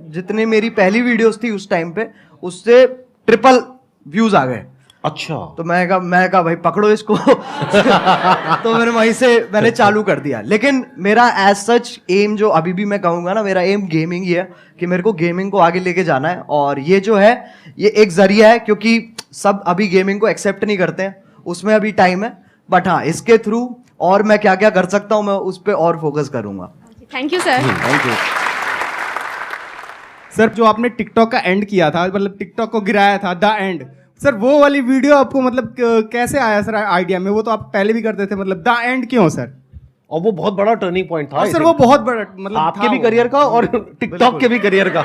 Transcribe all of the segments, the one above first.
जितनी मेरी पहली वीडियोस थी उस टाइम पे उससे ट्रिपल व्यूज आ गए। अच्छा, तो मैं कहा भाई पकड़ो इसको। तो मैंने चालू कर दिया। लेकिन मेरा एज सच एम जो अभी भी मैं कहूंगा ना, मेरा एम गेमिंग ही है कि मेरे को गेमिंग को आगे लेके जाना है। और ये जो है ये एक जरिया है, क्योंकि सब अभी गेमिंग को एक्सेप्ट नहीं करते हैं, उसमें अभी टाइम है। बट हाँ, इसके थ्रू और मैं क्या क्या कर सकता हूँ मैं उस पर और फोकस करूंगा। Thank you sir. Thank you sir. जो आपने टिकटॉक का एंड किया था, मतलब टिकटॉक को गिराया था, द एंड, सर वो वाली वीडियो आपको मतलब कैसे आया सर आइडिया में? वो तो आप पहले भी करते थे, मतलब द एंड क्यों सर? और वो बहुत बड़ा टर्निंग पॉइंट था सर। वो बहुत बड़ा मतलब आपके भी करियर का और टिकटॉक के भी करियर का।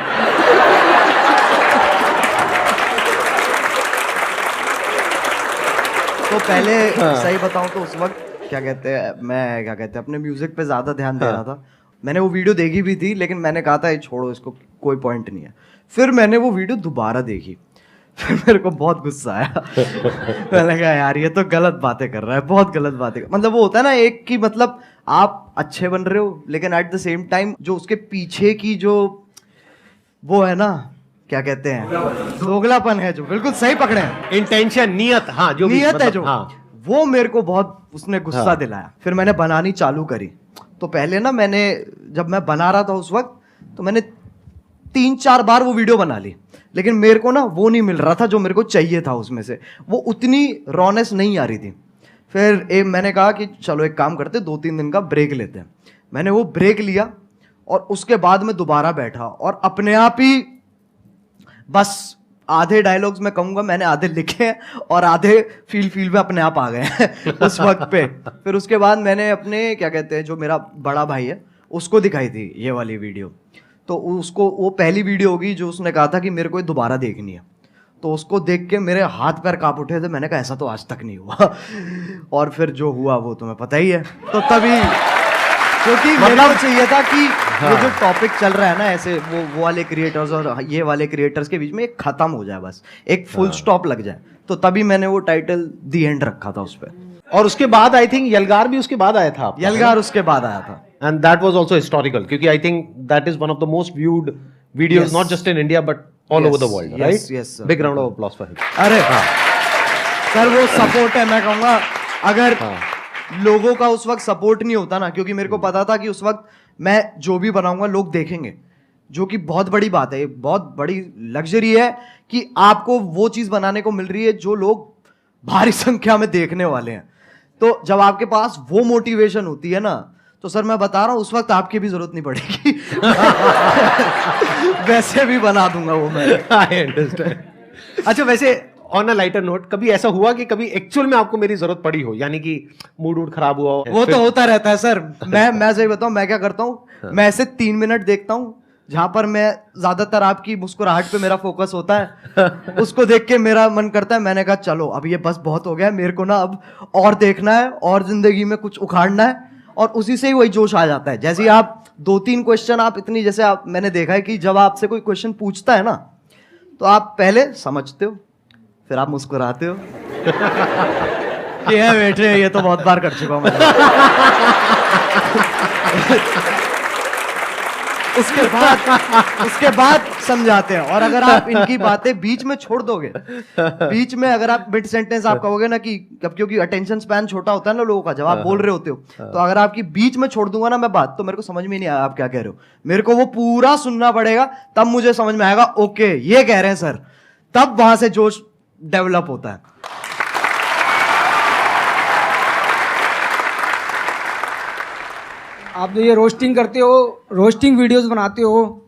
तो पहले सही बताऊं तो उस वक्त मैं अपने म्यूजिक पे ज्यादा ध्यान दे रहा था। मैंने वो वीडियो देखी भी थी, लेकिन मैंने कहा था ये छोड़ो, इसको कोई पॉइंट नहीं है। फिर मैंने वो वीडियो दोबारा देखी, फिर मेरे को बहुत गुस्सा आया। मैंने कहा यार ये तो गलत बातें कर रहा है, बहुत गलत बातें मतलब वो होता है ना एक कि मतलब आप अच्छे बन रहे हो, लेकिन एट द सेम टाइम जो उसके पीछे की जो वो है ना, क्या कहते हैं, दोगलापन है, जो बिल्कुल सही पकड़े हैं, इंटेंशन, नियत, हाँ जो नियत मतलब, है जो, हाँ। वो मेरे को बहुत उसने गुस्सा दिलाया। फिर मैंने बनानी चालू करी। तो पहले ना जब मैं बना रहा था उस वक्त, तो मैंने 3-4 बार वो वीडियो बना ली, लेकिन मेरे को ना वो नहीं मिल रहा था जो मेरे को चाहिए था उसमें से, वो उतनी रॉनेस नहीं आ रही थी। फिर मैंने कहा कि चलो एक काम करते, 2-3 दिन का ब्रेक लेते हैं। मैंने वो ब्रेक लिया और उसके बाद मैं दोबारा बैठा और अपने आप ही बस आधे डायलॉग्स मैं कहूंगा मैंने आधे लिखे हैं और आधे फील में अपने आप आ गए हैं उस वक्त पे। फिर उसके बाद मैंने अपने क्या कहते हैं जो मेरा बड़ा भाई है उसको दिखाई थी ये वाली वीडियो। तो उसको वो पहली वीडियो होगी जो उसने कहा था कि मेरे को ये दोबारा देखनी है। तो उसको देख के मेरे हाथ पैर कांप उठे थे। मैंने कहा ऐसा तो आज तक नहीं हुआ। और फिर जो हुआ वो तुम्हें पता ही है। तो तभी क्योंकि मेरा चाहिए था कि ये जो टॉपिक चल रहा है ना ऐसे वो वाले क्रिएटर्स और ये वाले क्रिएटर्स के बीच में एक खत्म हो जाए, बस एक फुल स्टॉप लग जाए। तो तभी मैंने वो टाइटल दी एंड रखा था उस पर। और उसके बाद आई थिंक यलगार भी उसके बाद आया था। यलगार उसके बाद आया था। And that was also historical क्योंकि I think that is one of the most viewed videos, not just in India but all over the world, right? Yes, sir. Big round of applause for him. अरे sir वो support है, मैं कहूँगा अगर लोगों का उस वक्त सपोर्ट नहीं होता ना, क्योंकि मेरे को पता था कि उस वक्त मैं जो भी बनाऊंगा लोग देखेंगे, जो कि बहुत बड़ी बात है, बहुत बड़ी लग्जरी है कि आपको वो चीज़ बनाने को मिल रही है जो लोग भारी संख्या में देखने वाले हैं। तो जब आपके पास वो मोटिवेशन होती है ना, तो सर मैं बता रहा हूं उस वक्त आपकी भी जरूरत नहीं पड़ेगी। वैसे भी बना दूंगा वो मैं। I understand. अच्छा, वैसे ऑन अ लाइटर नोट, कभी ऐसा हुआ कि कभी एक्चुअल में आपको मेरी जरूरत पड़ी हो, यानी कि मूड खराब हुआ हो? वो तो होता रहता है सर। मैं सही बताऊं मैं क्या करता हूं, मैं ऐसे 3 मिनट देखता हूं जहां पर मैं ज्यादातर आपकी मुस्कुराहट पे मेरा फोकस होता है। उसको देख के मेरा मन करता है, मैंने कहा चलो अब ये बस बहुत हो गया, मेरे को ना अब और देखना है और जिंदगी में कुछ उखाड़ना है। और उसी से ही वही जोश आ जाता है। जैसे आप 2-3 क्वेश्चन आप इतनी, जैसे आप मैंने देखा है कि जब आपसे कोई क्वेश्चन पूछता है ना, तो आप पहले समझते हो, फिर आप मुस्कुराते हो। ये बैठे, ये तो बहुत बार कर चुका हूं मैं। उसके बाद समझाते हैं। और अगर आप इनकी बातें बीच में छोड़ दोगे, बीच में अगर आप मिड सेंटेंस आप कहोगे ना कि क्योंकि अटेंशन स्पैन छोटा होता है ना लोगों का जब आप बोल रहे होते हो, तो अगर आपकी बीच में छोड़ दूंगा ना मैं बात, तो मेरे को समझ में नहीं आया आप क्या कह रहे हो। मेरे को वो पूरा सुनना पड़ेगा, तब मुझे समझ में आएगा ओके ये कह रहे हैं सर, तब वहां से जोश डेवलप होता है। आप जो ये रोस्टिंग करते हो, रोस्टिंग वीडियोस बनाते हो,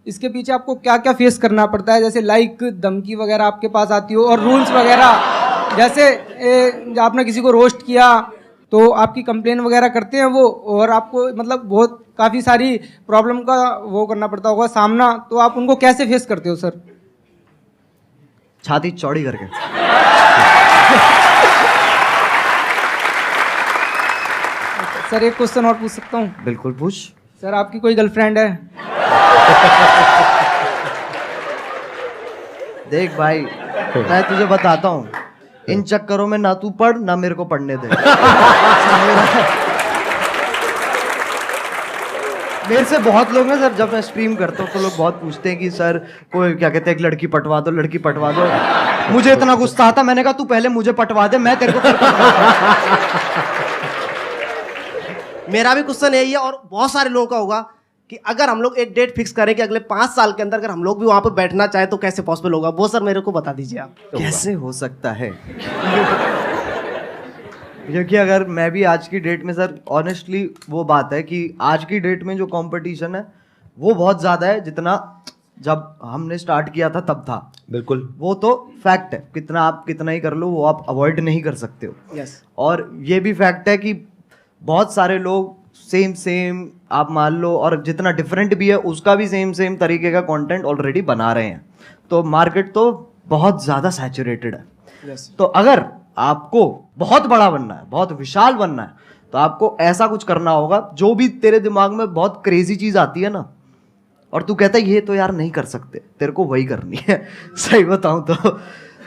इसके पीछे आपको क्या क्या फेस करना पड़ता है? जैसे लाइक धमकी वगैरह आपके पास आती हो, और रूल्स वगैरह, जैसे आपने किसी को रोस्ट किया तो आपकी कंप्लेन वगैरह करते हैं वो, और आपको मतलब बहुत काफ़ी सारी प्रॉब्लम का वो करना पड़ता होगा सामना, तो आप उनको कैसे फेस करते हो सर? छाती चौड़ी करके। सर एक क्वेश्चन और पूछ सकता हूँ? बिल्कुल पूछ। सर आपकी कोई गर्लफ्रेंड है? देख भाई मैं तुझे बताता हूँ, इन चक्करों में ना तू पढ़ ना मेरे को पढ़ने दे। मेरे से बहुत लोग ना सर, जब मैं स्ट्रीम करता हूँ तो लोग बहुत पूछते हैं कि सर कोई क्या कहते हैं, एक लड़की पटवा दो, लड़की पटवा दो। मुझे इतना गुस्सा आता, मैंने कहा तू पहले मुझे पटवा दे, मैं तेरे को मेरा भी क्वेश्चन यही है और बहुत सारे लोगों का होगा कि अगर हम लोग एक डेट फिक्स करें कि अगले 5 साल के अंदर अगर हम लोग भी वहां पर बैठना चाहे तो कैसे पॉसिबल होगा, वो सर मेरे को बता दीजिए आप। कैसे हो सकता है? क्योंकि अगर मैं भी आज की डेट में सर, ऑनेस्टली वो बात है कि आज की डेट में जो कंपटीशन है वो बहुत ज़्यादा है जितना जब हमने स्टार्ट किया था तब था। बिल्कुल, वो तो फैक्ट है, कितना आप कितना ही कर लो वो आप अवॉइड नहीं कर सकते हो। यस। और ये भी फैक्ट है कि बहुत सारे लोग सेम आप मान लो, और जितना डिफरेंट भी है उसका भी सेम तरीके का कंटेंट ऑलरेडी बना रहे हैं, तो मार्केट तो बहुत ज़्यादा सैचुरेटेड है। यस। तो अगर आपको बहुत बड़ा बनना है, बहुत विशाल बनना है, तो आपको ऐसा कुछ करना होगा जो भी तेरे दिमाग में बहुत क्रेजी चीज आती है ना, और तू कहता है ये तो यार नहीं कर सकते, तेरे को वही करनी है। सही बताऊं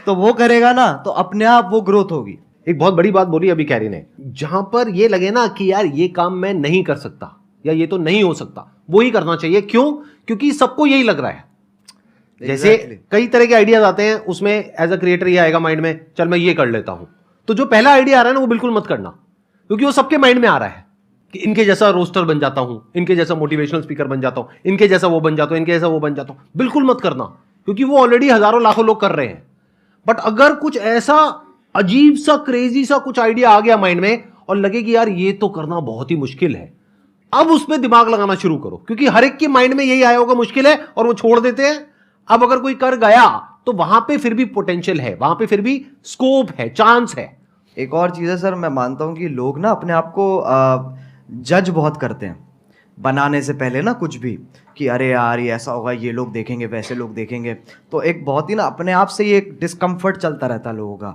तो वो करेगा ना तो अपने आप वो ग्रोथ होगी। एक बहुत बड़ी बात बोली अभी कैरी ने, जहां पर ये लगे ना कि यार ये काम मैं नहीं कर सकता या ये तो नहीं हो सकता, वो ही करना चाहिए। क्यों? क्योंकि सबको यही लग रहा है। जैसे कई तरह के आइडियाज आते हैं, उसमें एज अ क्रिएटर ये आएगा माइंड में, चल मैं ये कर लेता हूं, तो जो पहला आइडिया आ रहा है ना वो बिल्कुल मत करना, क्योंकि वो सबके माइंड में आ रहा है कि इनके जैसा रोस्टर बन जाता हूं, इनके जैसा मोटिवेशनल स्पीकर बन जाता हूं, इनके जैसा वो बन जाता हूं, इनके जैसा वो बन जाता हूं। बिल्कुल मत करना, क्योंकि वो ऑलरेडी हजारों लाखों लोग कर रहे हैं। बट अगर कुछ ऐसा अजीब सा क्रेजी सा कुछ आइडिया आ गया माइंड में और लगे कि यार ये तो करना बहुत ही मुश्किल है, अब उसमें दिमाग लगाना शुरू करो, क्योंकि हर एक के माइंड में यही आया होगा मुश्किल है और वो छोड़ देते हैं। अब अगर कोई कर गया तो वहां पे फिर भी पोटेंशियल है, वहां पे फिर भी स्कोप है, चांस है। एक और चीज़ है सर, मैं मानता हूँ कि लोग ना अपने आप को जज बहुत करते हैं बनाने से पहले ना, कुछ भी कि अरे यार ये ऐसा होगा, ये लोग देखेंगे, वैसे लोग देखेंगे, तो एक बहुत ही ना अपने आप से ये एक डिस्कम्फर्ट चलता रहता है लोगों का,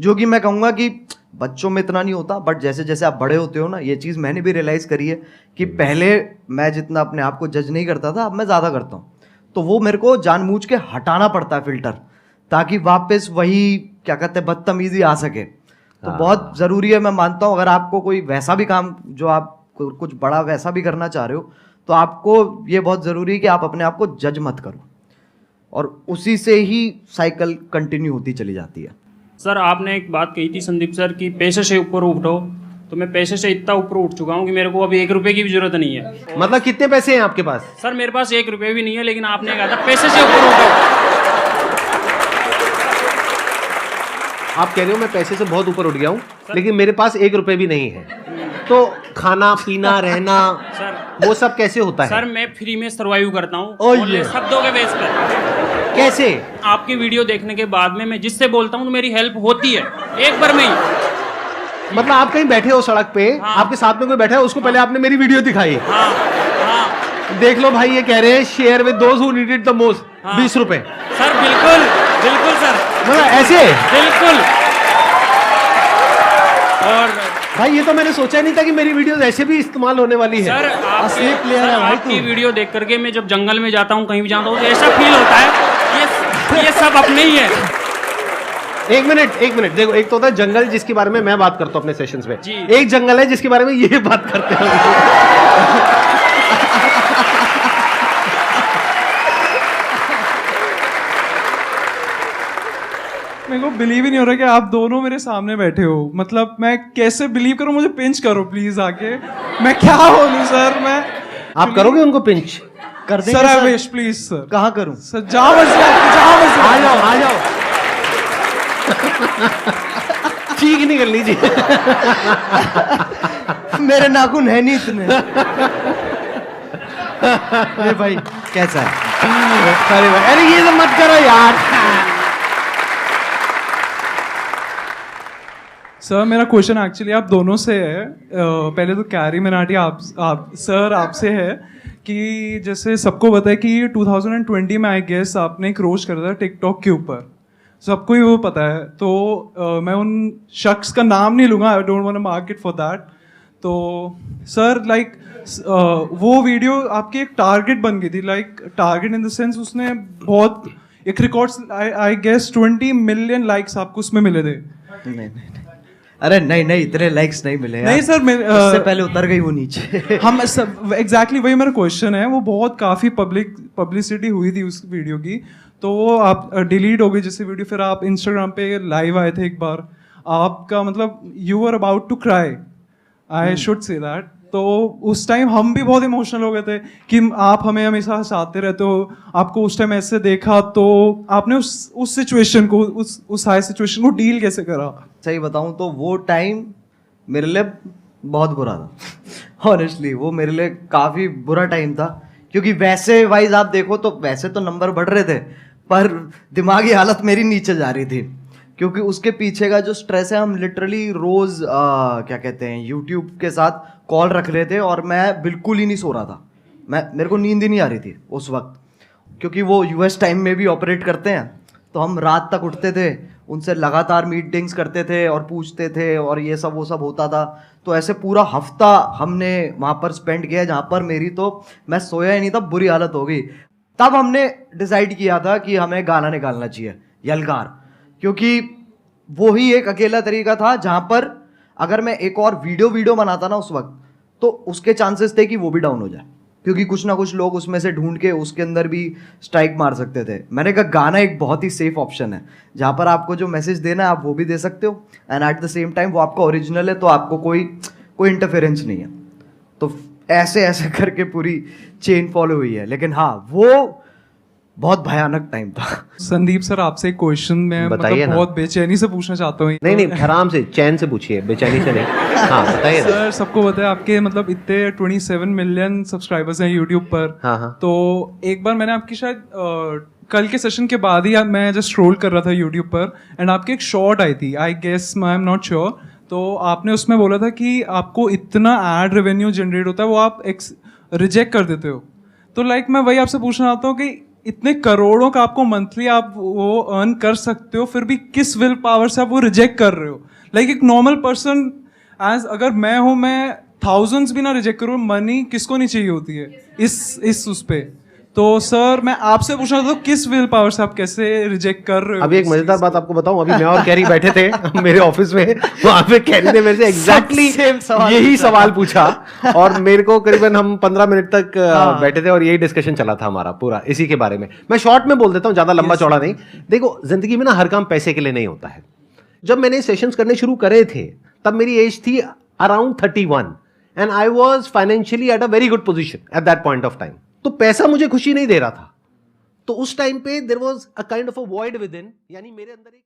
जो कि मैं कहूँगा कि बच्चों में इतना नहीं होता, बट जैसे जैसे आप बड़े होते हो ना, ये चीज़ मैंने भी रियलाइज़ करी है कि पहले मैं जितना अपने आप को जज नहीं करता था, अब मैं ज़्यादा करता हूँ। तो वो मेरे को जानबूझ के हटाना पड़ता है फिल्टर, ताकि वापस वही क्या कहते हैं बदतमीजी आ सके। तो बहुत ज़रूरी है, मैं मानता हूँ, अगर आपको कोई वैसा भी काम जो आप कुछ बड़ा वैसा भी करना चाह रहे हो, तो आपको ये बहुत ज़रूरी है कि आप अपने आप को जज मत करो, और उसी से ही साइकिल कंटिन्यू होती चली जाती है। सर आपने एक बात कही थी संदीप सर कि पैसे से ऊपर उठो, तो मैं पैसे से इतना ऊपर उठ चुका हूँ कि मेरे को अभी 1 रुपए की भी जरूरत नहीं है। मतलब कितने पैसे हैं आपके पास? सर मेरे पास 1 रुपए भी नहीं है, लेकिन आपने कहा था पैसे से ऊपर उठो। आप कह रहे हो मैं पैसे से बहुत ऊपर उठ गया हूँ, लेकिन मेरे पास 1 रुपए भी नहीं है, तो खाना पीना रहना सर वो सब कैसे होता है? सर मैं फ्री में सर्वाइव करता हूँ, Oh, ओनली yeah. शब्दों के बेस पर। कैसे? आपकी वीडियो देखने के बाद में मैं जिससे बोलता हूँ तो मेरी हेल्प होती है एक बार में ही। मतलब आप कहीं बैठे हो सड़क पे, हाँ। आपके साथ में कोई बैठा है, उसको पहले आपने मेरी वीडियो दिखाई, हाँ हाँ देख लो भाई ये कह रहे हैं share with those who need it the most, हाँ। 20 रुपए। सर बिल्कुल बिल्कुल सर, मतलब ऐसे? बिल्कुल। और भाई ये तो मैंने सोचा नहीं था कि मेरी वीडियोस ऐसे भी इस्तेमाल होने वाली है। सर असली प्लेयर है भाई आपकी तू। वीडियो देख करके मैं जब जंगल में जाता हूँ, कहीं भी जाता हूँ, तो ऐसा फील होता है ये सब अपने ही है। एक मिनट देखो, एक तो होता है जंगल जिसके बारे में मैं बात करता हूँ अपने सेशंस में, जी। एक जंगल है जिसके बारे में ये बात करते हैं। मेरे को बिलीव ही नहीं हो रहा कि आप दोनों मेरे सामने बैठे हो। मतलब मैं कैसे बिलीव करूं? मुझे पिंच करो प्लीज आके। मैं क्या बोलूं सर? मैं आप करोगे उनको पिंच? कर देंगे sir, I sir. Wish please sir. कहाँ करूँ? सर जहाँ मर्जी आपकी, जहाँ मर्जी। आ जाओ ठीक नहीं कर लीजिए। मेरे नाखून है नहीं इतने। अरे भाई कैसा है? अरे भाई, अरे ये तो मत करो यार। सर मेरा क्वेश्चन एक्चुअली आप दोनों से है। पहले तो कैरी मनाटी आप सर आपसे है कि जैसे सबको पता है कि 2020 में आई गेस आपने एक रोस्ट करा था टिकटॉक के ऊपर, सबको ही वो पता है। तो मैं उन शख्स का नाम नहीं लूँगा, I don't want to mark it for that. तो सर लाइक वो वीडियो आपकी एक टारगेट बन गई थी, like target in the sense उसने बहुत एक records I guess 20 million likes आपको उसमें मिले थे। नहीं। अरे नहीं नहीं, इतने लाइक्स नहीं मिले यार। नहीं सर, उससे पहले उतर गई वो नीचे। हम सब एग्जैक्टली वही मेरा क्वेश्चन है। वो बहुत काफ़ी पब्लिसिटी हुई थी उस वीडियो की, तो वो आप डिलीट हो गई जैसे वीडियो। फिर आप इंस्टाग्राम पे लाइव आए थे एक बार, आपका मतलब you are about to cry, I should say that. तो उस टाइम हम भी बहुत इमोशनल हो गए थे कि आप हमें हमेशा हंसाते रहते हो, आपको उस टाइम ऐसे देखा, तो आपने उस सिचुएशन को, उस हाई सिचुएशन को डील कैसे करा? सही बताऊं तो वो टाइम मेरे लिए बहुत बुरा था। ऑनेस्टली वो मेरे लिए काफ़ी बुरा टाइम था, क्योंकि वैसे वाइज आप देखो तो वैसे तो नंबर बढ़ रहे थे, पर दिमागी हालत मेरी नीचे जा रही थी, क्योंकि उसके पीछे का जो स्ट्रेस है, हम लिटरली रोज़ क्या कहते हैं यूट्यूब के साथ कॉल रख रहे थे, और मैं बिल्कुल ही नहीं सो रहा था। मेरे को नींद ही नहीं आ रही थी उस वक्त, क्योंकि वो यूएस टाइम में भी ऑपरेट करते हैं, तो हम रात तक उठते थे, उनसे लगातार मीटिंग्स करते थे और पूछते थे, और ये सब वो सब होता था। तो ऐसे पूरा हफ्ता हमने वहाँ पर स्पेंड किया, जहाँ पर मेरी तो मैं सोया ही नहीं था, बुरी हालत हो गई। तब हमने डिसाइड किया था कि हमें गाना निकालना चाहिए, यलगार, क्योंकि वो ही एक अकेला तरीका था जहाँ पर अगर मैं एक और वीडियो बनाता ना उस वक्त, तो उसके चांसेस थे कि वो भी डाउन हो जाए, क्योंकि कुछ ना कुछ लोग उसमें से ढूंढ के उसके अंदर भी स्ट्राइक मार सकते थे। मैंने कहा गाना एक बहुत ही सेफ ऑप्शन है, जहाँ पर आपको जो मैसेज देना है आप वो भी दे सकते हो, and at the same time वो आपका ओरिजिनल है, तो आपको कोई इंटरफेरेंस नहीं है। तो ऐसे ऐसे करके पूरी चेन फॉलो हुई है। लेकिन हाँ, वो बहुत भयानक टाइम था। संदीप सर, आपसे एक क्वेश्चन मैं बताइए मतलब ना। बहुत बेचैनी से पूछना चाहता हूँ। नहीं आराम से चैन से पूछिए, बेचैनी से नहीं। हाँ बताइए ना। सर, सबको पता है आपके मतलब इतने 27 मिलियन सब्सक्राइबर्स हैं यूट्यूब पर। हाँ। तो एक बार मैंने आपकी शायद कल के सेशन के बाद ही मैं जस्ट स्क्रॉल कर रहा था यूट्यूब पर, एंड आपकी एक शॉर्ट आई थी, I guess I am not sure, तो आपने उसमें बोला था कि आपको इतना एड रेवेन्यू जनरेट होता है वो आप रिजेक्ट कर देते हो। तो लाइक मैं वही आपसे पूछना चाहता हूँ कि इतने करोड़ों का आपको मंथली आप वो अर्न कर सकते हो, फिर भी किस विल पावर से आप वो रिजेक्ट कर रहे हो? लाइक एक नॉर्मल पर्सन एज अगर मैं हूँ, मैं थाउजेंड्स भी ना रिजेक्ट करूँ, मनी किसको नहीं चाहिए होती है इस उस पे। तो सर मैं आपसे पूछना चाहता हूँ किस विल पावर से आप कैसे रिजेक्ट कर रहे हो? अभी एक मजेदार बात आपको बताऊं, अभी मैं और कैरी बैठे थे मेरे ऑफिस में, वहां पे कैरी ने मेरे से एग्जैक्टली यही सवाल पूछा, और मेरे को करीबन हम 15 मिनट तक बैठे थे और यही डिस्कशन चला था हमारा पूरा इसी के बारे में। मैं शॉर्ट में बोल देता हूँ, ज्यादा लंबा चौड़ा नहीं। देखो, जिंदगी में ना हर काम पैसे के लिए नहीं होता है। जब मैंने सेशंस करने शुरू करे थे तब मेरी एज थी around 31 and I was financially at a very good position at that point of time. तो पैसा मुझे खुशी नहीं दे रहा था, तो उस टाइम पे there was a kind of a void within, यानी मेरे अंदर एक